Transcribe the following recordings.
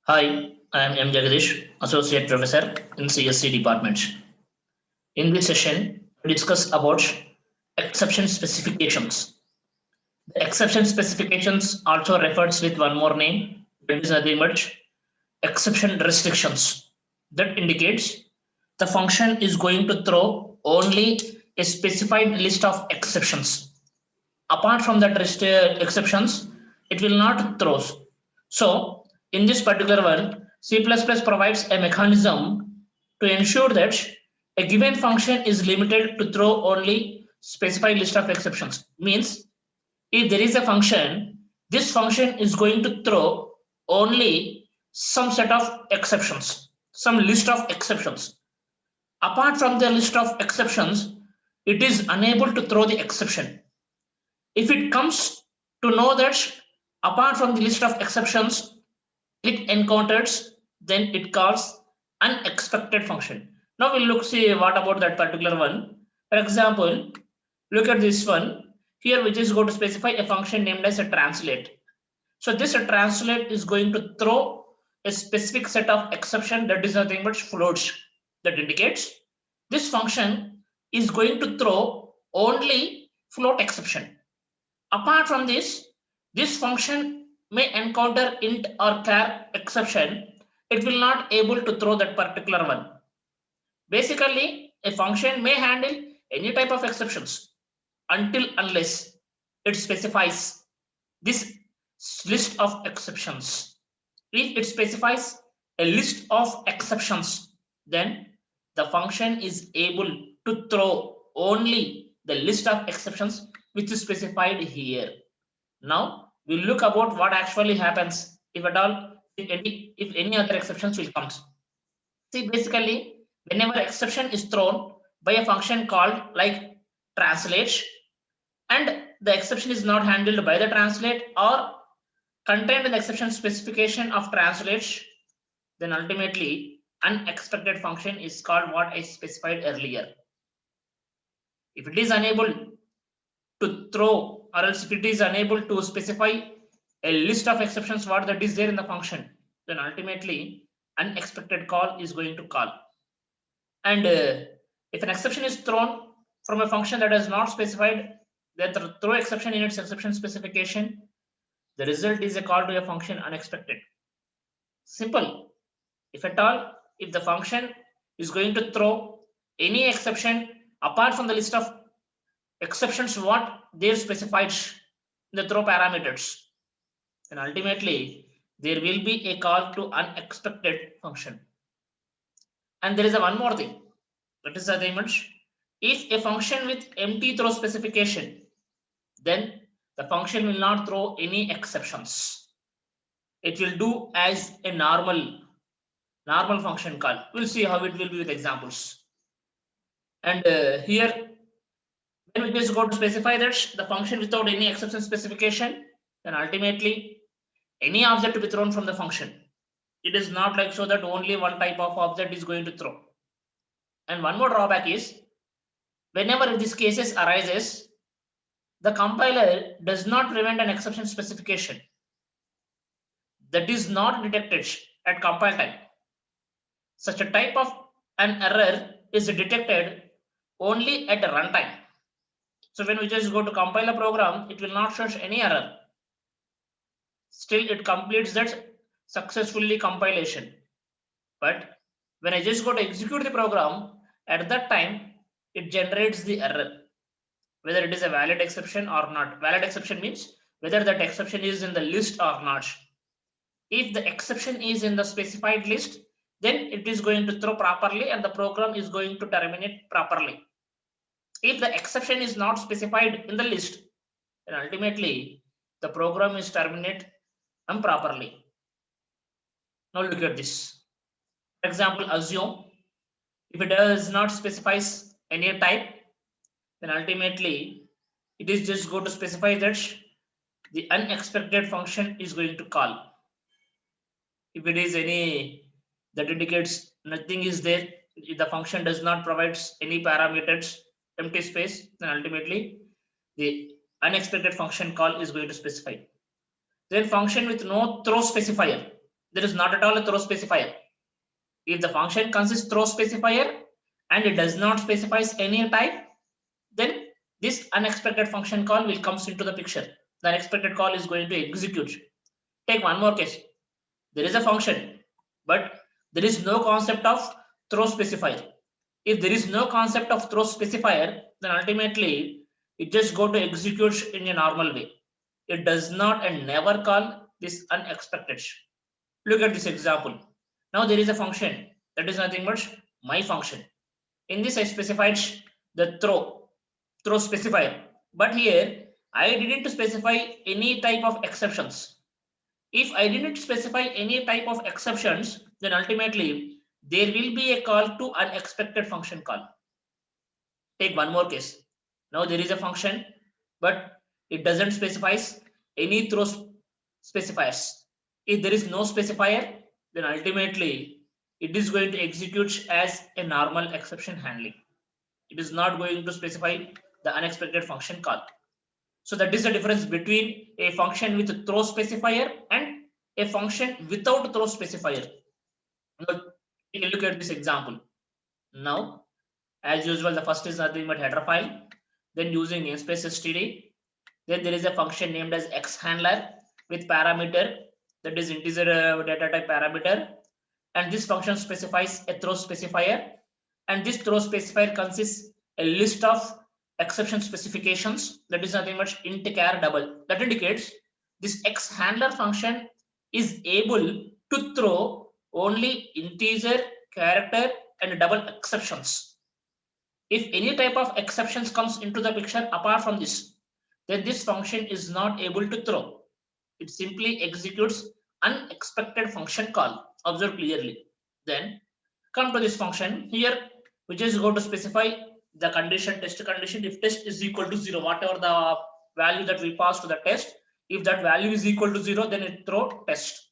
Hi, I am M. Jagadish, Associate Professor in CSC Department. In this session, we discuss about exception specifications. The exception specifications also refers with one more name, that is nothing but exception restrictions. That indicates the function is going to throw only a specified list of exceptions. Apart from that exceptions, it will not throw. So in this particular one, C++ provides a mechanism to ensure that a given function is limited to throw only specified list of exceptions. Means if there is a function, this function is going to throw only some set of exceptions, some list of exceptions. Apart from the list of exceptions, it is unable to throw the exception. If it comes to know that apart from the list of exceptions it encounters, then it calls unexpected function. Now we'll look see what about that particular one. For example, look at this one. Here we just go to specify a function named as a translate. So this translate is going to throw a specific set of exception that is nothing but floats. That indicates this function is going to throw only float exception. Apart from this, this function may encounter int or char exception. It will not able to throw that particular one. Basically, a function may handle any type of exceptions until unless it specifies this list of exceptions. If it specifies a list of exceptions, then the function is able to throw only the list of exceptions which is specified here. Now we'll look about what actually happens if at all if any other exceptions will come. See, basically, whenever exception is thrown by a function called like translate, and the exception is not handled by the translate or contained in the exception specification of translate, then ultimately unexpected function is called what I specified earlier. If it is unable to throw, or else if it is unable to specify a list of exceptions what that is there in the function, then ultimately unexpected call is going to call. And if an exception is thrown from a function that is not specified, the throw exception in its exception specification, the result is a call to a function unexpected. Simple. If at all, if the function is going to throw any exception apart from the list of exceptions what they specified in the throw parameters, then ultimately there will be a call to unexpected function. And there is a one more thing, that is as I mentioned, if a function with empty throw specification, then the function will not throw any exceptions. It will do as a normal function call. We'll see how it will be with examples. And here when we just go to specify that the function without any exception specification, then ultimately any object to be thrown from the function. It is not like so that only one type of object is going to throw. And one more drawback is whenever these cases arises, the compiler does not prevent an exception specification that is not detected at compile time. Such a type of an error is detected only at a runtime. So when we just go to compile a program, it will not show any error. Still, it completes that successfully compilation. But when I just go to execute the program, at that time, it generates the error, whether it is a valid exception or not. Valid exception means whether that exception is in the list or not. If the exception is in the specified list, then it is going to throw properly and the program is going to terminate properly. If the exception is not specified in the list, then ultimately the program is terminate improperly. Now look at this. For example, assume if it does not specifies any type, then ultimately it is just go to specify that the unexpected function is going to call. If it is any that indicates nothing is there, if the function does not provide any parameters, empty space, then ultimately the unexpected function call is going to specify. Then function with no throw specifier. there is not at all a throw specifier. If the function consists throw specifier and it does not specify any type, then this unexpected function call will comes into the picture. The unexpected call is going to execute. Take one more case. There is a function, but there is no concept of throw specifier. If there is no concept of throw specifier, then ultimately it just go to execute in a normal way. It does not and never call this unexpected. Look at this example. Now there is a function that is nothing but my function. In this I specified the throw specifier, but here I didn't specify any type of exceptions. If I didn't specify any type of exceptions, then ultimately there will be a call to unexpected function call. Take one more case. Now there is a function, but it doesn't specify any throw specifiers. If there is no specifier, then ultimately it is going to execute as a normal exception handling. It is not going to specify the unexpected function call. So that is the difference between a function with a throw specifier and a function without throw specifier. Now take a look at this example. Now, as usual, the first is nothing but header file. Then using namespace std, then there is a function named as xhandler with parameter, that is integer data type parameter, and this function specifies a throw specifier, and this throw specifier consists a list of exception specifications, that is nothing but int char double. That indicates this xhandler function is able to throw only integer, character, and double exceptions. If any type of exceptions comes into the picture apart from this, then this function is not able to throw. It simply executes unexpected function call. Observe clearly. Then come to this function. Here we just go to specify the condition, test condition. If test is equal to 0, whatever the value that we pass to the test, if that value is equal to 0, then it throw test.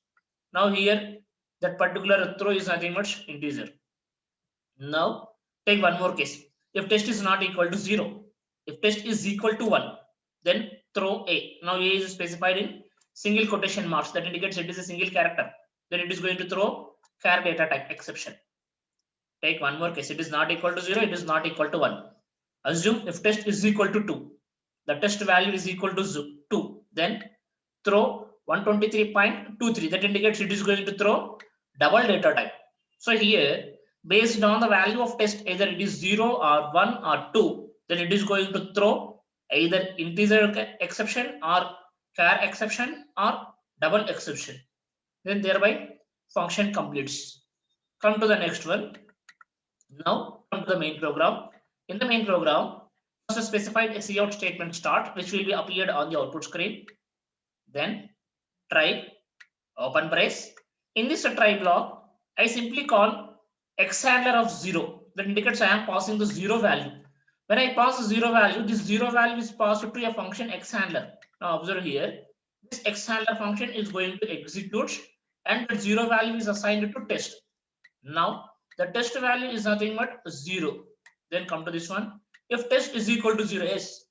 Now here that particular throw is nothing but integer. Now take one more case. If test is not equal to 0, if test is equal to 1, then throw a. Now a is specified in single quotation marks, that indicates it is a single character. Then it is going to throw char data type exception. Take one more case. It is not equal to 0, it is not equal to 1. Assume if test is equal to 2, the test value is equal to 2, then throw 123.23. That indicates it is going to throw double data type. So here, based on the value of test, either it is 0 or 1 or 2, then it is going to throw either integer exception or char exception or double exception. Then thereby function completes. Come to the next one. Now come to the main program. In the main program, first specified a cout statement start, which will be appeared on the output screen. Then try, open brace. In this try block, I simply call xhandler of 0. That indicates I am passing the 0 value. When I pass the 0 value, this 0 value is passed to a function xhandler. Now observe here, this xhandler function is going to execute, and the 0 value is assigned to test. Now the test value is nothing but 0. Then come to this one. If test is equal to 0, yes,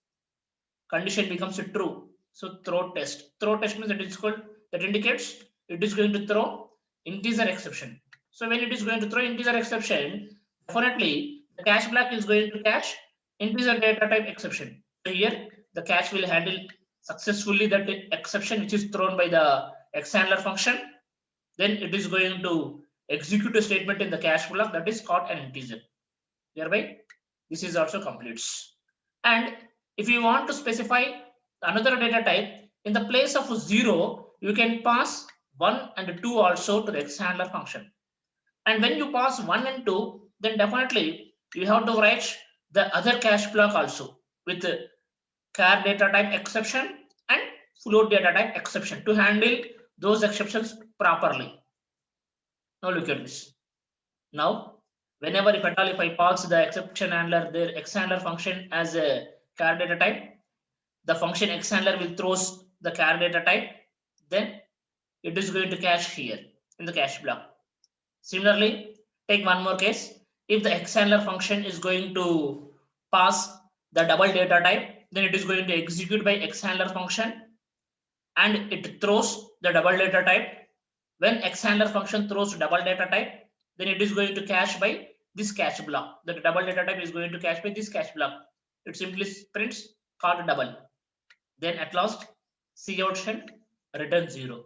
condition becomes true. So throw test. Throw test means that it's called, that indicates it is going to throw integer exception. So when it is going to throw integer exception, definitely the cache block is going to catch integer data type exception. So here the cache will handle successfully that exception which is thrown by the xhandler function. Then it is going to execute a statement in the cache block that is caught an integer. Thereby this is also completes. And if you want to specify another data type, in the place of 0, you can pass 1 and 2 also to the xhandler function. And when you pass 1 and 2, then definitely you have to write the other cache block also with char data type exception and float data type exception to handle those exceptions properly. Now look at this. Now, whenever if at all if I pass the exception handler, the xhandler function as a char data type, the function xhandler will throw the char data type, then it is going to cache here in the cache block. Similarly, take one more case. If the xhandler function is going to pass the double data type, then it is going to execute by xhandler function and it throws the double data type. When xhandler function throws double data type, then it is going to cache by this cache block. The double data type is going to cache by this cache block. It simply prints card double. Then at last, cout shell return 0.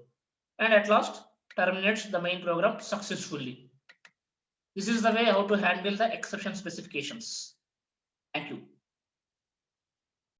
And at last, terminates the main program successfully. This is the way how to handle the exception specifications. Thank you.